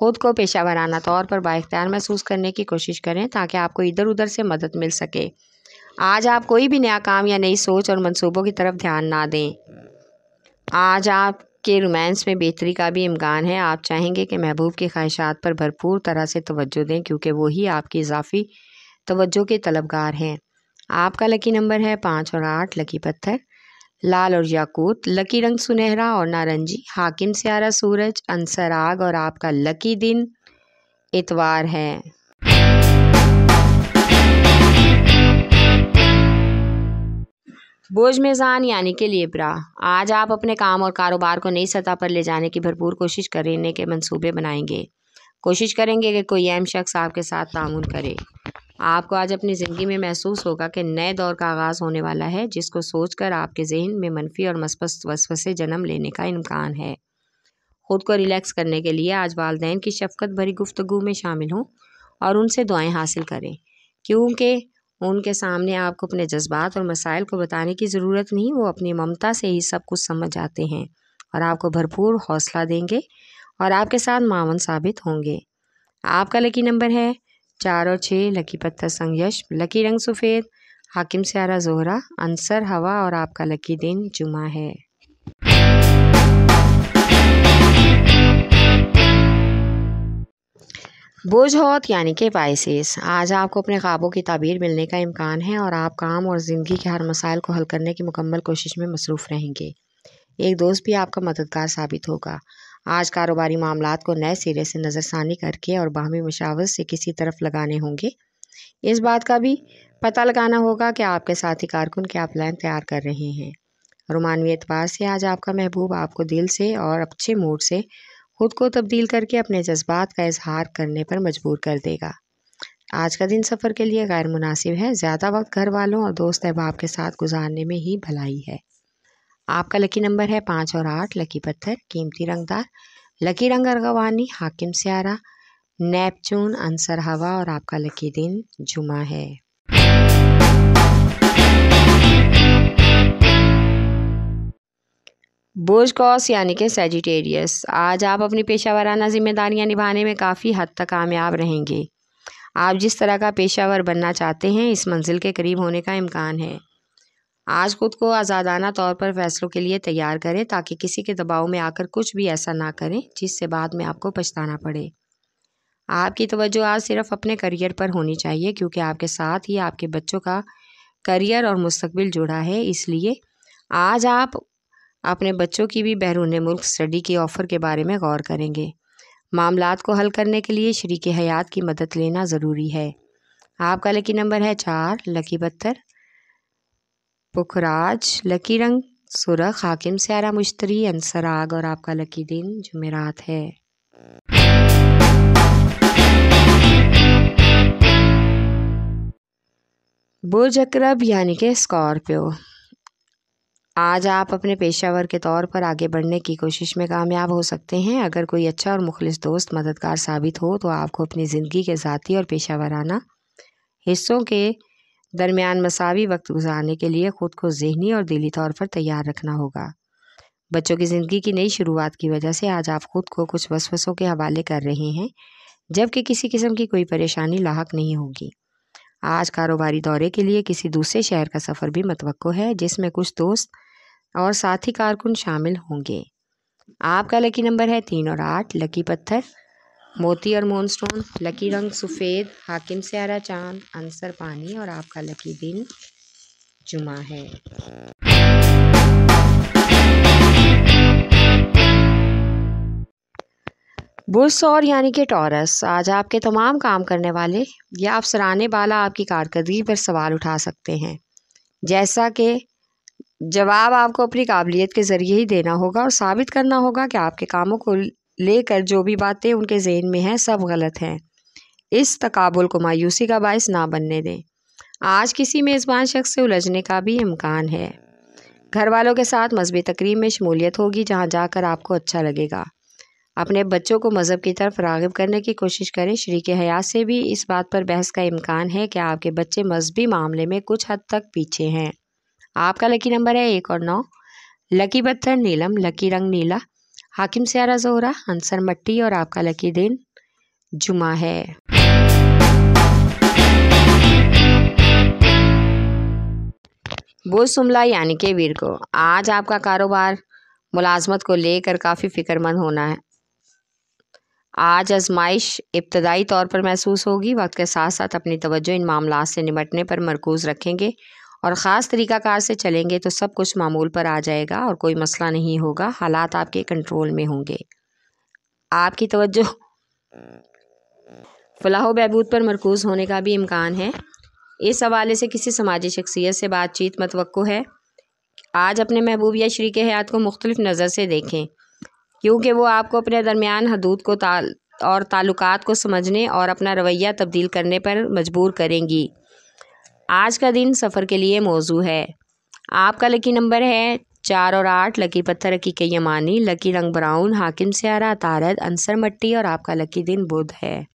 خود کو پیشہ ورانہ طور پر بااختیار محسوس کرنے کی کوشش کریں تاکہ آپ کو ادھر ادھر سے مدد مل سکے۔ آج آپ کوئی بھی نیا کام یا نئی سوچ اور منصوبوں کی طرف دھیان نہ دیں۔ آج آپ کے رومانس میں بہتری کا بھی امکان ہے۔ آپ چاہیں گے کہ محبوب کی خواہشات پر بھرپور طرح سے توجہ دیں کیونکہ وہی آپ کی اضافی توجہ کے طلبگار ہیں۔ آپ کا لکی نمبر ہے 5 اور 8، لکی پتھر لال اور یاقوت، لکی رنگ سنہرا اور نارنجی، حاکم سیارہ سورج، عنصر آگ اور آپ کا لکی دن اتوار ہے۔ بوجھ میزان یعنی کہ لیبرا، آج آپ اپنے کام اور کاروبار کو نئی سطح پر لے جانے کی بھرپور کوشش کرنے کے منصوبے بنائیں گے۔ کوشش کریں گے کہ کوئی اہم شخص آپ کے ساتھ تعاون کرے۔ آپ کو آج اپنی زندگی میں محسوس ہوگا کہ نئے دور کا آغاز ہونے والا ہے جس کو سوچ کر آپ کے ذہن میں منفی اور مثبت وسوسے جنم لینے کا امکان ہے۔ خود کو ریلیکس کرنے کے لیے آج والدین کی شفقت بھری گفتگو میں شامل ہوں اور ان سے دعائیں حاصل کریں کیونکہ ان کے سامنے آپ کو اپنے جذبات اور مسائل کو بتانے کی ضرورت نہیں، وہ اپنی ممتا سے ہی سب کچھ سمجھ جاتے ہیں اور آپ کو بھرپور حوصلہ دیں گے اور آپ کے ساتھ معاون ثابت ہوں گے۔ آپ کا لکی نمبر ہے 4 اور 6، لکی پتھر سنگیش، لکی رنگ سفید، حاکم سیارہ زہرہ، عنصر ہوا اور آپ کا لکی دن جمعہ ہے۔ بوجھ ہوت یعنی کہ پائسیس، آج آپ کو اپنے خوابوں کی تعبیر ملنے کا امکان ہے اور آپ کام اور زندگی کے ہر مسائل کو حل کرنے کی مکمل کوشش میں مصروف رہیں گے۔ ایک دوست بھی آپ کا مددگار ثابت ہوگا۔ آج کاروباری معاملات کو نئے سرے سے نظر ثانی کر کے اور باہمی مشاورت سے کسی طرف لگانے ہوں گے۔ اس بات کا بھی پتہ لگانا ہوگا کہ آپ کے ساتھی کارکن کیا پلان تیار کر رہے ہیں۔ رومانوی اعتبار سے آج آپ کا محبوب آپ کو دل سے اور اچھے موڈ سے خود کو تبدیل کر کے اپنے جذبات کا اظہار کرنے پر مجبور کر دے گا۔ آج کا دن سفر کے لیے غیر مناسب ہے، زیادہ وقت گھر والوں اور دوست احباب کے ساتھ گزارنے میں ہی بھلائی ہے۔ آپ کا لکی نمبر ہے 5 اور 8، لکی پتھر قیمتی رنگدار، لکی رنگ ارغوانی، حاکم سیارہ نیپچون، عنصر ہوا اور آپ کا لکی دن جمعہ ہے۔ بوجھ قوس یعنی کہ سیجیٹیریس، آج آپ اپنی پیشہ ورانہ ذمہ داریاں نبھانے میں کافی حد تک کامیاب رہیں گے۔ آپ جس طرح کا پیشہ ور بننا چاہتے ہیں اس منزل کے قریب ہونے کا امکان ہے۔ آج خود کو آزادانہ طور پر فیصلوں کے لیے تیار کریں تاکہ کسی کے دباؤ میں آ کر کچھ بھی ایسا نہ کریں جس سے بعد میں آپ کو پچھتانا پڑے۔ آپ کی توجہ آج صرف اپنے کریئر پر ہونی چاہیے کیونکہ آپ کے ساتھ ہی آپ کے بچوں کا کریئر اور مستقبل جڑا ہے، اس لیے آج آپ اپنے بچوں کی بھی بیرون ملک اسٹڈی کی آفر کے بارے میں غور کریں گے۔ معاملات کو حل کرنے کے لیے شریک حیات کی مدد لینا ضروری ہے۔ آپ کا لکی نمبر ہے 4، لکی پتھر پکھراج، لکی رنگ سرخ، حاکم سیارہ مشتری، عنصر آگ اور آپ کا لکی دن جمعرات ہے۔ برج عقرب یعنی کہ اسکارپیو، آج آپ اپنے پیشہ ور کے طور پر آگے بڑھنے کی کوشش میں کامیاب ہو سکتے ہیں۔ اگر کوئی اچھا اور مخلص دوست مددگار ثابت ہو تو آپ کو اپنی زندگی کے ذاتی اور پیشہ ورانہ حصوں کے درمیان مساوی وقت گزارنے کے لیے خود کو ذہنی اور دلی طور پر تیار رکھنا ہوگا۔ بچوں کی زندگی کی نئی شروعات کی وجہ سے آج آپ خود کو کچھ وسوسوں کے حوالے کر رہے ہیں جبکہ کسی قسم کی کوئی پریشانی لاحق نہیں ہوگی۔ آج کاروباری دورے کے لیے کسی دوسرے شہر کا سفر بھی متوقع ہے جس میں کچھ دوست اور ساتھی کارکن شامل ہوں گے۔ آپ کا لکی نمبر ہے 3 اور 8، لکی پتھر موتی اور مون سٹون، لکی رنگ سفید، حاکم سیارہ چاند، عنصر پانی اور آپ کا لکی دن جمعہ ہے۔ برج ثور یعنی کہ ٹورس، آج آپ کے تمام کام کرنے والے یا افسرانے بالا آپ کی کارکردگی پر سوال اٹھا سکتے ہیں، جیسا کہ جواب آپ کو اپنی قابلیت کے ذریعے ہی دینا ہوگا اور ثابت کرنا ہوگا کہ آپ کے کاموں کو لے کر جو بھی باتیں ان کے ذہن میں ہیں سب غلط ہیں۔ اس تقابل کو مایوسی کا باعث نہ بننے دیں۔ آج کسی میزبان شخص سے الجھنے کا بھی امکان ہے۔ گھر والوں کے ساتھ مذہبی تقریب میں شمولیت ہوگی جہاں جا کر آپ کو اچھا لگے گا۔ اپنے بچوں کو مذہب کی طرف راغب کرنے کی کوشش کریں۔ شریک حیات سے بھی اس بات پر بحث کا امکان ہے کہ آپ کے بچے مذہبی معاملے میں کچھ حد تک پیچھے ہیں۔ آپ کا لکی نمبر ہے 1 اور 9، لکی پتھر نیلم، لکی رنگ نیلا، حاکم سیارہ زہرہ، عنصر مٹی اور آپ کا لکی دن جمعہ ہے۔ بُدھ سملا یعنی کہ ویر کو، آج آپ کا کاروبار ملازمت کو لے کر کافی فکر مند ہونا ہے۔ آج آزمائش ابتدائی طور پر محسوس ہوگی، وقت کے ساتھ ساتھ اپنی توجہ ان معاملات سے نمٹنے پر مرکوز رکھیں گے اور خاص طریقہ کار سے چلیں گے تو سب کچھ معمول پر آ جائے گا اور کوئی مسئلہ نہیں ہوگا، حالات آپ کے کنٹرول میں ہوں گے۔ آپ کی توجہ فلاح و بہبود پر مرکوز ہونے کا بھی امکان ہے۔ اس حوالے سے کسی سماجی شخصیت سے بات چیت متوقع ہے۔ آج اپنے محبوب یا شریک حیات کو مختلف نظر سے دیکھیں، کیونکہ وہ آپ کو اپنے درمیان حدود کو اور تعلقات کو سمجھنے اور اپنا رویہ تبدیل کرنے پر مجبور کریں گی۔ آج کا دن سفر کے لیے موزوں ہے۔ آپ کا لکی نمبر ہے 4 اور 8، لکی پتھر عقیق یمانی، لکی رنگ براؤن، حاکم سیارہ عطارد، عنصر مٹی اور آپ کا لکی دن بدھ ہے۔